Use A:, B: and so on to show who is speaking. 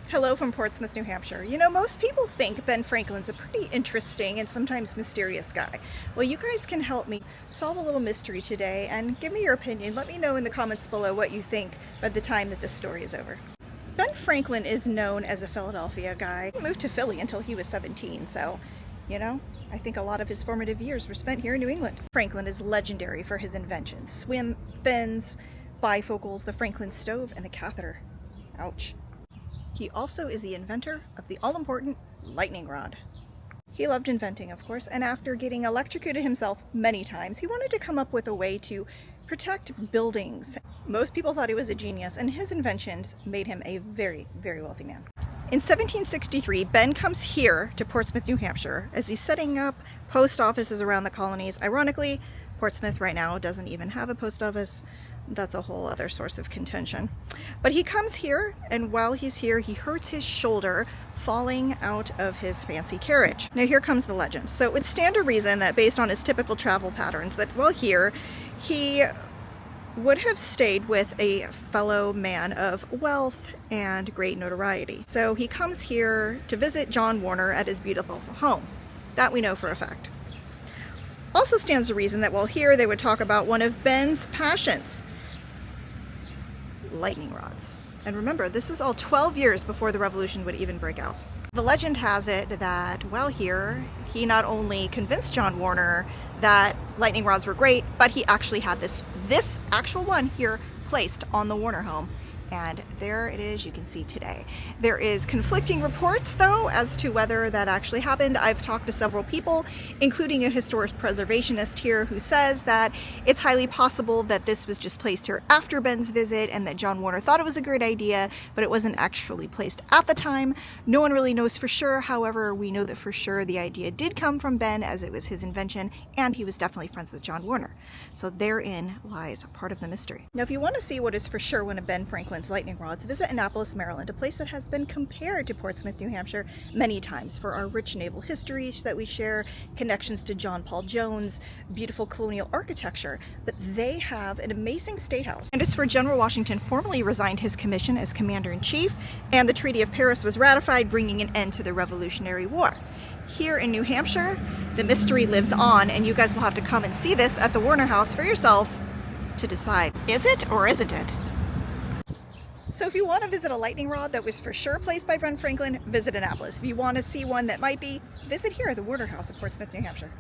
A: Hello from Portsmouth, New Hampshire. You know, most people think Ben Franklin's a pretty interesting and sometimes mysterious guy. Well, you guys can help me solve a little mystery today and give me your opinion. Let me know in the comments below what you think by the time that this story is over. Ben Franklin is known as a Philadelphia guy. He moved to Philly until he was 17, so, you know, I think a lot of his formative years were spent here in New England. Franklin is legendary for his inventions: swim fins, bifocals, the Franklin stove, and the catheter. Ouch. He also is the inventor of the all-important lightning rod. He loved inventing, of course, and after getting electrocuted himself many times, he wanted to come up with a way to protect buildings. Most people thought he was a genius, and his inventions made him a very, very wealthy man. In 1763, Ben comes here to Portsmouth, New Hampshire, as he's setting up post offices around the colonies. Ironically, Portsmouth right now doesn't even have a post office. That's a whole other source of contention. But he comes here, and while he's here, he hurts his shoulder falling out of his fancy carriage. Now here comes the legend. So it would stand to reason that based on his typical travel patterns, that while here, he would have stayed with a fellow man of wealth and great notoriety. So he comes here to visit John Warner at his beautiful home. That we know for a fact. Also stands to reason that while here, they would talk about one of Ben's passions: lightning rods. And remember, this is all 12 years before the revolution would even break out. The legend has it that while here, he not only convinced John Warner that lightning rods were great, but he actually had this actual one here placed on the Warner home. And there it is, you can see today. There is conflicting reports, though, as to whether that actually happened. I've talked to several people, including a historic preservationist here, who says that it's highly possible that this was just placed here after Ben's visit and that John Warner thought it was a great idea, but it wasn't actually placed at the time. No one really knows for sure. However, we know that for sure the idea did come from Ben, as it was his invention, and he was definitely friends with John Warner. So therein lies part of the mystery. Now, if you want to see what is for sure one of Ben Franklin's lightning rods, visit Annapolis, Maryland, a place that has been compared to Portsmouth, New Hampshire many times for our rich naval histories that we share, connections to John Paul Jones, beautiful colonial architecture. But they have an amazing state house, and it's where General Washington formally resigned his commission as commander-in-chief, and the Treaty of Paris was ratified, bringing an end to the Revolutionary War. Here in New Hampshire, the mystery lives on, and you guys will have to come and see this at the Warner House for yourself to decide, is it or isn't it? So if you want to visit a lightning rod that was for sure placed by Ben Franklin, visit Annapolis. If you want to see one that might be, visit here at the Warner House of Portsmouth, New Hampshire.